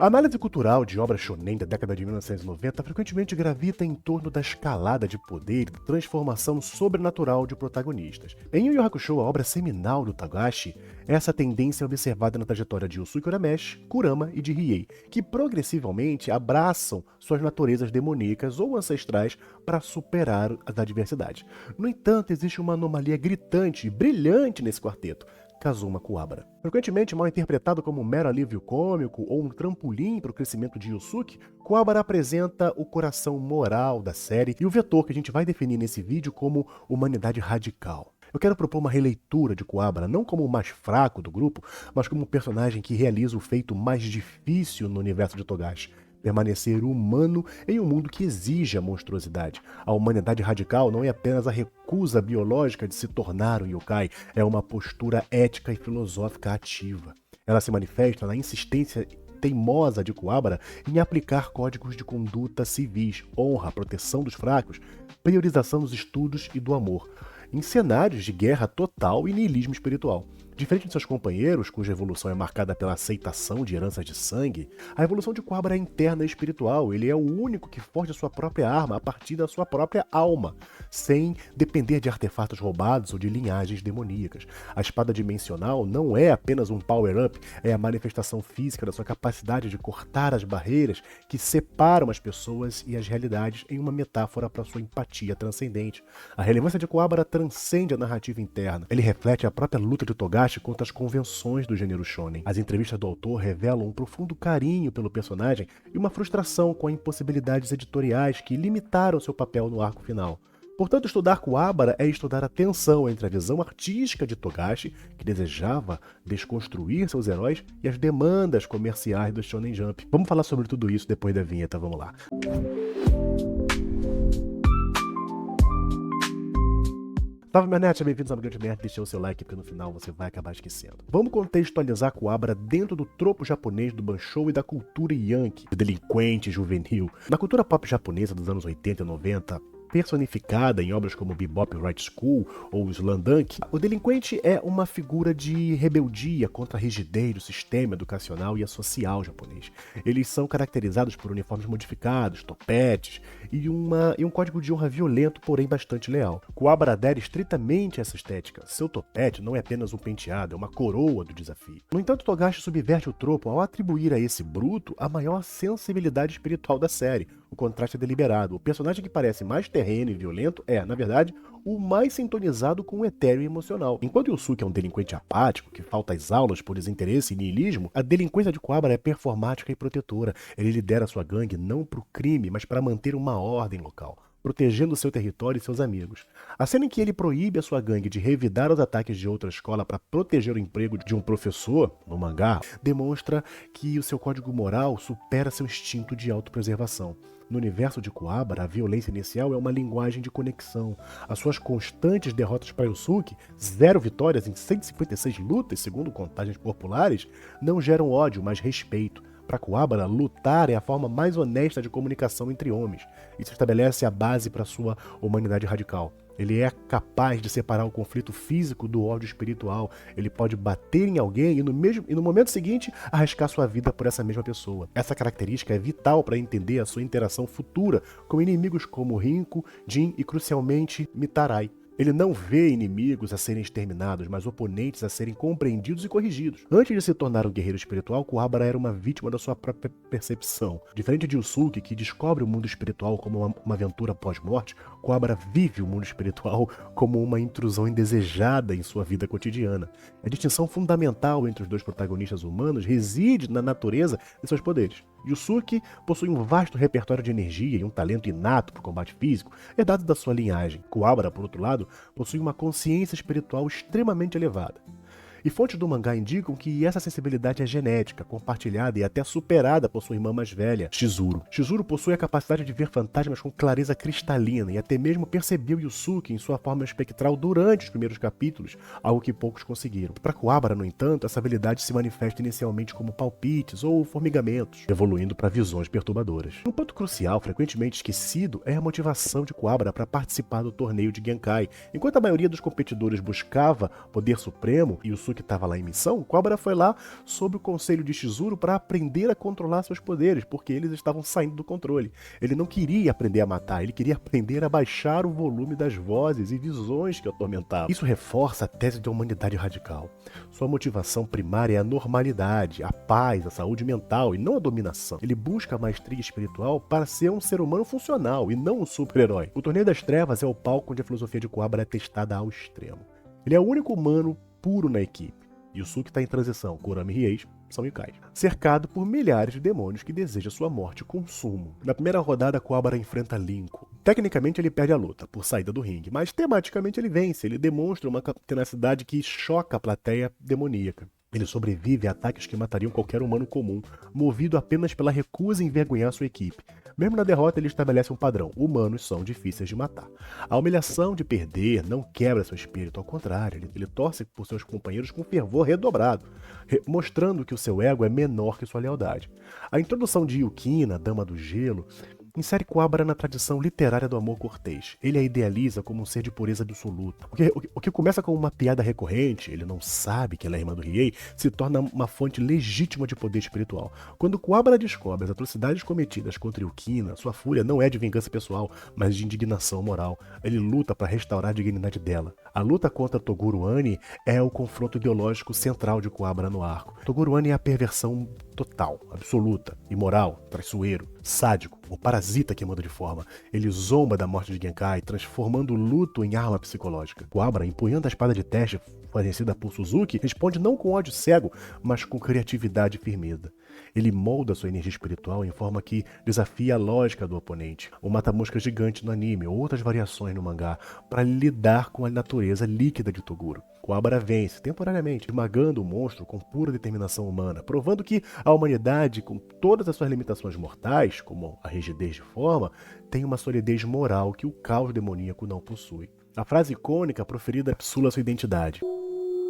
A análise cultural de obras shonen da década de 1990 frequentemente gravita em torno da escalada de poder e transformação sobrenatural de protagonistas. Em Yu Yu Hakusho, a obra seminal do Togashi, essa tendência é observada na trajetória de Yusuke Urameshi, Kurama e de Riei, que progressivamente abraçam suas naturezas demoníacas ou ancestrais para superar as adversidades. No entanto, existe uma anomalia gritante e brilhante nesse quarteto: Kazuma Kuwabara. Frequentemente mal interpretado como um mero alívio cômico ou um trampolim para o crescimento de Yusuke, Kuwabara apresenta o coração moral da série e o vetor que a gente vai definir nesse vídeo como humanidade radical. Eu quero propor uma releitura de Kuwabara não como o mais fraco do grupo, mas como um personagem que realiza o feito mais difícil no universo de Togashi: permanecer humano em um mundo que exige a monstruosidade. A humanidade radical não é apenas a recusa biológica de se tornar um yokai, é uma postura ética e filosófica ativa. Ela se manifesta na insistência teimosa de Kuwabara em aplicar códigos de conduta civis, honra, proteção dos fracos, priorização dos estudos e do amor, em cenários de guerra total e niilismo espiritual. Diferente de seus companheiros, cuja evolução é marcada pela aceitação de heranças de sangue, a evolução de Kuwabara é interna e espiritual. Ele é o único que forja sua própria arma a partir da sua própria alma, sem depender de artefatos roubados ou de linhagens demoníacas. A espada dimensional não é apenas um power-up, é a manifestação física da sua capacidade de cortar as barreiras que separam as pessoas e as realidades, em uma metáfora para sua empatia transcendente. A relevância de Kuwabara transcende a narrativa interna. Ele reflete a própria luta de Togashi contra as convenções do gênero shonen. As entrevistas do autor revelam um profundo carinho pelo personagem e uma frustração com as impossibilidades editoriais que limitaram seu papel no arco final. Portanto, estudar Kuwabara é estudar a tensão entre a visão artística de Togashi, que desejava desconstruir seus heróis, e as demandas comerciais do Shonen Jump. Vamos falar sobre tudo isso depois da vinheta, vamos lá. Salve, minha net, bem-vindos ao Grande Merda. Deixa o seu like porque no final você vai acabar esquecendo. Vamos contextualizar Kuwabara dentro do tropo japonês do Banshou e da cultura Yankee, do delinquente juvenil. Na cultura pop japonesa dos anos 80 e 90, personificada em obras como Bebop Right School ou Slandunk, o delinquente é uma figura de rebeldia contra a rigidez do sistema educacional e social japonês. Eles são caracterizados por uniformes modificados, topetes e um código de honra violento, porém bastante leal. Kuwabara adere estritamente a essa estética. Seu topete não é apenas um penteado, é uma coroa do desafio. No entanto, Togashi subverte o tropo ao atribuir a esse bruto a maior sensibilidade espiritual da série. O contraste é deliberado. O personagem que parece mais terreno e violento é, na verdade, o mais sintonizado com o etéreo emocional. Enquanto Yusuke é um delinquente apático, que falta às aulas por desinteresse e niilismo, a delinquência de Kuwabara é performática e protetora. Ele lidera sua gangue não para o crime, mas para manter uma ordem local, protegendo seu território e seus amigos. A cena em que ele proíbe a sua gangue de revidar os ataques de outra escola para proteger o emprego de um professor, no mangá, demonstra que o seu código moral supera seu instinto de autopreservação. No universo de Kuwabara, a violência inicial é uma linguagem de conexão. As suas constantes derrotas para Yusuke, 0 vitórias em 156 lutas, segundo contagens populares, não geram ódio, mas respeito. Para Kuwabara, lutar é a forma mais honesta de comunicação entre homens. Isso estabelece a base para sua humanidade radical. Ele é capaz de separar o conflito físico do ódio espiritual. Ele pode bater em alguém e no momento seguinte arriscar sua vida por essa mesma pessoa. Essa característica é vital para entender a sua interação futura com inimigos como Rinko, Jin e, crucialmente, Mitarai. Ele não vê inimigos a serem exterminados, mas oponentes a serem compreendidos e corrigidos. Antes de se tornar um guerreiro espiritual, Kuwabara era uma vítima da sua própria percepção. Diferente de Yusuke, que descobre o mundo espiritual como uma aventura pós-morte, Kuwabara vive o mundo espiritual como uma intrusão indesejada em sua vida cotidiana. A distinção fundamental entre os dois protagonistas humanos reside na natureza de seus poderes. Yusuke possui um vasto repertório de energia e um talento inato para o combate físico, herdado da sua linhagem. Kuwabara, por outro lado, possui uma consciência espiritual extremamente elevada. E fontes do mangá indicam que essa sensibilidade é genética, compartilhada e até superada por sua irmã mais velha, Chizuru. Chizuru possui a capacidade de ver fantasmas com clareza cristalina e até mesmo percebeu Yusuke em sua forma espectral durante os primeiros capítulos, algo que poucos conseguiram. Para Kuwabara, no entanto, essa habilidade se manifesta inicialmente como palpites ou formigamentos, evoluindo para visões perturbadoras. Um ponto crucial, frequentemente esquecido, é a motivação de Kuwabara para participar do torneio de Genkai. Enquanto a maioria dos competidores buscava poder supremo, Yusuke Yusuke estava lá em missão, Cobra foi lá sob o conselho de Chizuru para aprender a controlar seus poderes, porque eles estavam saindo do controle. Ele não queria aprender a matar, ele queria aprender a baixar o volume das vozes e visões que o atormentavam. Isso reforça a tese de humanidade radical. Sua motivação primária é a normalidade, a paz, a saúde mental e não a dominação. Ele busca a maestria espiritual para ser um ser humano funcional e não um super-herói. O Torneio das Trevas é o palco onde a filosofia de Kuwabara é testada ao extremo. Ele é o único humano puro na equipe. Yusuke está em transição, Kurama e Riei são Yukais. Cercado por milhares de demônios que desejam sua morte e consumo. Na primeira rodada, Kuwabara enfrenta Linko. Tecnicamente ele perde a luta, por saída do ringue, mas tematicamente ele vence. Ele demonstra uma tenacidade que choca a plateia demoníaca. Ele sobrevive a ataques que matariam qualquer humano comum, movido apenas pela recusa em envergonhar sua equipe. Mesmo na derrota, ele estabelece um padrão: humanos são difíceis de matar. A humilhação de perder não quebra seu espírito, ao contrário, ele torce por seus companheiros com fervor redobrado, mostrando que o seu ego é menor que sua lealdade. A introdução de Yukina, Dama do Gelo, insere Kuwabara na tradição literária do amor cortês. Ele a idealiza como um ser de pureza absoluta. O que começa com uma piada recorrente, ele não sabe que ela é irmã do Riei, se torna uma fonte legítima de poder espiritual. Quando Kuwabara descobre as atrocidades cometidas contra Yukina, sua fúria não é de vingança pessoal, mas de indignação moral. Ele luta para restaurar a dignidade dela. A luta contra Toguro Ani é o confronto ideológico central de Kuwabara no arco. Toguro Ani é a perversão total, absoluta, imoral, traiçoeiro, sádico, o parasita que muda de forma. Ele zomba da morte de Genkai, transformando o luto em arma psicológica. Kuwabara, empunhando a espada de teste fornecida por Suzuki, responde não com ódio cego, mas com criatividade e firmeza. Ele molda sua energia espiritual em forma que desafia a lógica do oponente. O mata-mosca gigante no anime ou outras variações no mangá, para lidar com a natureza líquida de Toguro. Kuwabara vence, temporariamente, esmagando o monstro com pura determinação humana, provando que a humanidade, com todas as suas limitações mortais, como a rigidez de forma, tem uma solidez moral que o caos demoníaco não possui. A frase icônica proferida psula sua identidade.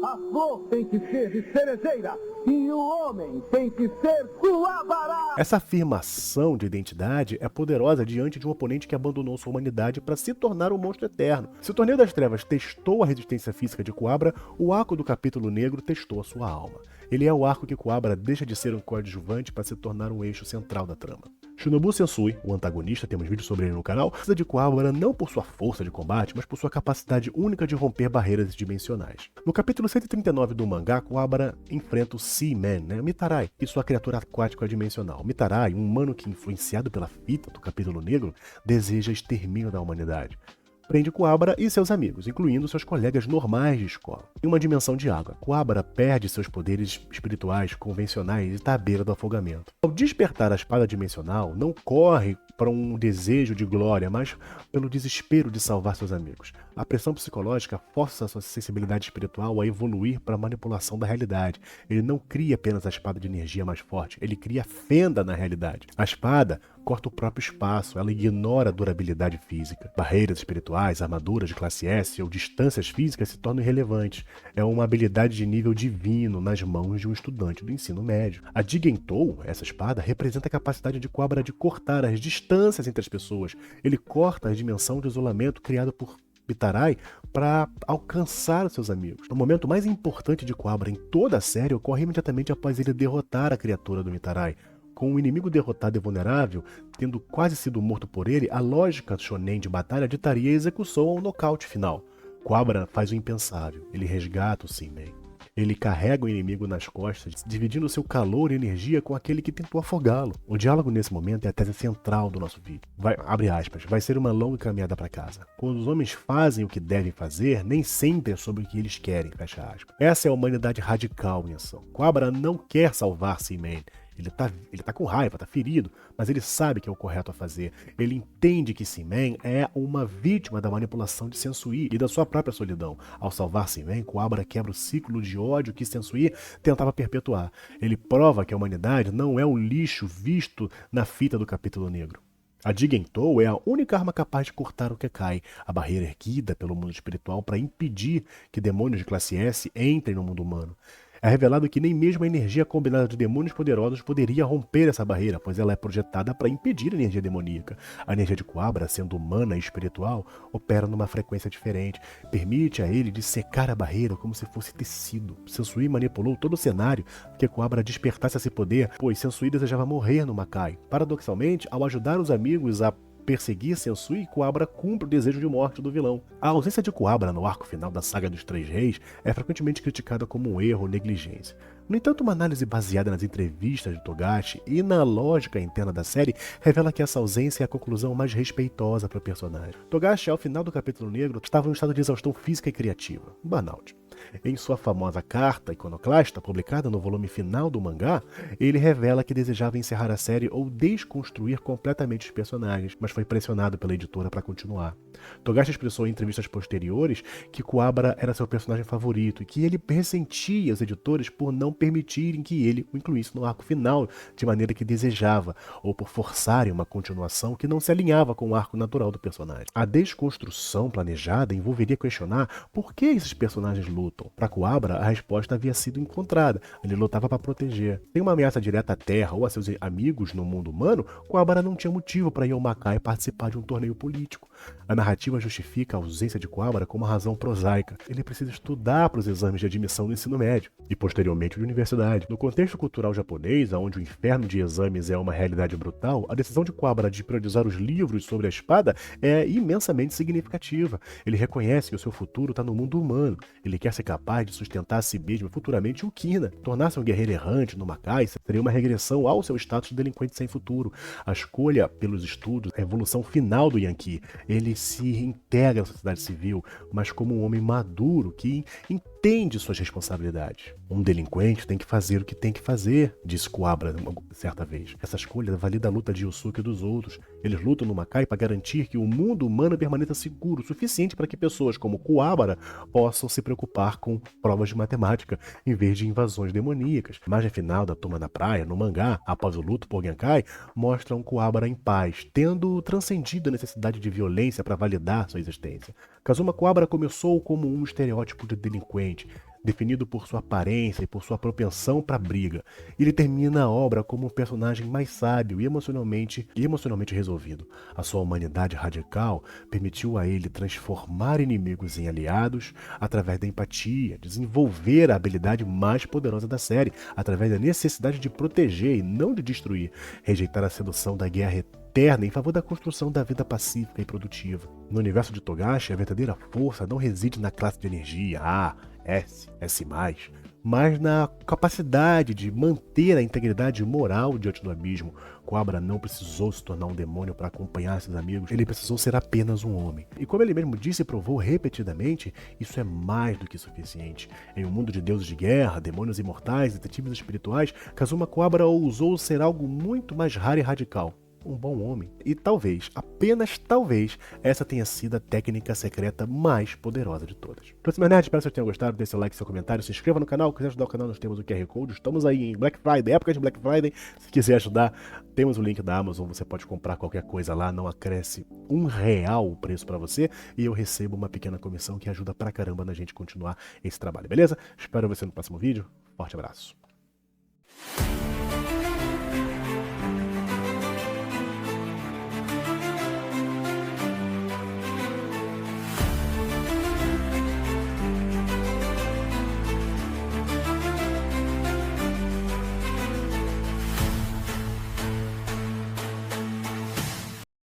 A flor tem que ser de cerejeira e o homem tem que ser Kuwabara. Essa afirmação de identidade é poderosa diante de um oponente que abandonou sua humanidade para se tornar um monstro eterno. Se o Torneio das Trevas testou a resistência física de Kuwabara, o arco do Capítulo Negro testou a sua alma. Ele é o arco que Kuwabara deixa de ser um coadjuvante para se tornar um eixo central da trama. Shinobu Sensui, o antagonista, temos vídeos sobre ele no canal, precisa de Kuwabara não por sua força de combate, mas por sua capacidade única de romper barreiras dimensionais. No capítulo 139 do mangá, Kuwabara enfrenta o Seaman, Mitarai, e sua criatura aquática dimensional. Mitarai, um humano que, influenciado pela fita do Capítulo Negro, deseja extermínio da humanidade. Prende Kuwabara e seus amigos, incluindo seus colegas normais de escola. Em uma dimensão de água, Kuwabara perde seus poderes espirituais convencionais e está à beira do afogamento. Ao despertar a espada dimensional, não corre para um desejo de glória, mas pelo desespero de salvar seus amigos. A pressão psicológica força sua sensibilidade espiritual a evoluir para a manipulação da realidade. Ele não cria apenas a espada de energia mais forte, ele cria fenda na realidade. A espada corta o próprio espaço, ela ignora a durabilidade física. Barreiras espirituais, armaduras de classe S ou distâncias físicas se tornam irrelevantes. É uma habilidade de nível divino nas mãos de um estudante do ensino médio. A Jigentou, essa espada, representa a capacidade de Kuwabara de cortar as distâncias entre as pessoas. Ele corta a dimensão de isolamento criada por Mitarai para alcançar os seus amigos. O momento mais importante de Kuwabara em toda a série ocorre imediatamente após ele derrotar a criatura do Mitarai. Com o inimigo derrotado e vulnerável, tendo quase sido morto por ele, a lógica shonen de batalha ditaria a execução ao nocaute final. Kuwabara faz o impensável, ele resgata o Seaman. Ele carrega o inimigo nas costas, dividindo seu calor e energia com aquele que tentou afogá-lo. O diálogo nesse momento é a tese central do nosso vídeo. Abre aspas, vai ser uma longa caminhada para casa. Quando os homens fazem o que devem fazer, nem sempre é sobre o que eles querem, fecha aspas. Essa é a humanidade radical em ação. Kuwabara não quer salvar Seaman. Ele tá com raiva, tá ferido, mas ele sabe que é o correto a fazer. Ele entende que Seaman é uma vítima da manipulação de Sensui e da sua própria solidão. Ao salvar Seaman, Kuwabara quebra o ciclo de ódio que Sensui tentava perpetuar. Ele prova que a humanidade não é um lixo visto na fita do Capítulo Negro. A Jigentou é a única arma capaz de cortar o Kekai, a barreira erguida pelo mundo espiritual para impedir que demônios de classe S entrem no mundo humano. É revelado que nem mesmo a energia combinada de demônios poderosos poderia romper essa barreira, pois ela é projetada para impedir a energia demoníaca. A energia de Coabra, sendo humana e espiritual, opera numa frequência diferente, permite a ele dissecar a barreira como se fosse tecido. Sensui manipulou todo o cenário que Coabra despertasse esse poder, pois Sensui desejava morrer no Makai. Paradoxalmente, ao ajudar os amigos a perseguir Sensui, Coabra cumpre o desejo de morte do vilão. A ausência de Coabra no arco final da saga dos Três Reis é frequentemente criticada como um erro ou negligência. No entanto, uma análise baseada nas entrevistas de Togashi e na lógica interna da série revela que essa ausência é a conclusão mais respeitosa para o personagem. Togashi, ao final do capítulo negro, estava em um estado de exaustão física e criativa, burnout. Em sua famosa carta iconoclasta, publicada no volume final do mangá, ele revela que desejava encerrar a série ou desconstruir completamente os personagens, mas foi pressionado pela editora para continuar. Togashi expressou em entrevistas posteriores que Coabra era seu personagem favorito e que ele ressentia os editores por não permitirem que ele o incluísse no arco final de maneira que desejava, ou por forçarem uma continuação que não se alinhava com o arco natural do personagem. A desconstrução planejada envolveria questionar por que esses personagens lutam. Para Coabra, a resposta havia sido encontrada. Ele lutava para proteger. Sem uma ameaça direta à Terra ou a seus amigos no mundo humano, Coabra não tinha motivo para ir ao Makai participar de um torneio político. A narrativa justifica a ausência de Coabra como uma razão prosaica. Ele precisa estudar para os exames de admissão do ensino médio e, posteriormente, de universidade. No contexto cultural japonês, onde o inferno de exames é uma realidade brutal, a decisão de Coabra de priorizar os livros sobre a espada é imensamente significativa. Ele reconhece que o seu futuro está no mundo humano. Ele quer ser capaz de sustentar a si mesmo e futuramente o Kina. Tornar-se um guerreiro errante no Makai seria uma regressão ao seu status de delinquente sem futuro. A escolha pelos estudos é a evolução final do Yankee. Ele se integra à sociedade civil, mas como um homem maduro que entende suas responsabilidades. Um delinquente tem que fazer o que tem que fazer, disse Coabra certa vez. Essa escolha valida a luta de Yusuke e dos outros. Eles lutam no Makai para garantir que o mundo humano permaneça seguro o suficiente para que pessoas como Coabra possam se preocupar com provas de matemática em vez de invasões demoníacas. A imagem final da Toma na Praia, no mangá, após o luto por Genkai, mostra um Coabra em paz, tendo transcendido a necessidade de violência para validar sua existência. Kazuma Coabra começou como um estereótipo de delinquente, definido por sua aparência e por sua propensão para briga. Ele termina a obra como um personagem mais sábio e emocionalmente resolvido. A sua humanidade radical permitiu a ele transformar inimigos em aliados através da empatia, desenvolver a habilidade mais poderosa da série, através da necessidade de proteger e não de destruir, rejeitar a sedução da guerra eterna em favor da construção da vida pacífica e produtiva. No universo de Togashi, a verdadeira força não reside na classe de energia A, S, S+, mas na capacidade de manter a integridade moral diante do abismo. Coabra não precisou se tornar um demônio para acompanhar seus amigos, ele precisou ser apenas um homem. E como ele mesmo disse e provou repetidamente, isso é mais do que suficiente. Em um mundo de deuses de guerra, demônios imortais, detetives espirituais, Kazuma Coabra ousou ser algo muito mais raro e radical. Um bom homem. E talvez, apenas talvez, essa tenha sido a técnica secreta mais poderosa de todas. Então, se meu nerd, espero que vocês tenham gostado. Deixe seu like, seu comentário, se inscreva no canal. Se quiser ajudar o canal, nós temos o QR Code. Estamos aí em Black Friday, época de Black Friday. Se quiser ajudar, temos o link da Amazon. Você pode comprar qualquer coisa lá, não acresce R$1 o preço para você. E eu recebo uma pequena comissão que ajuda pra caramba na gente continuar esse trabalho, beleza? Espero você no próximo vídeo. Forte abraço.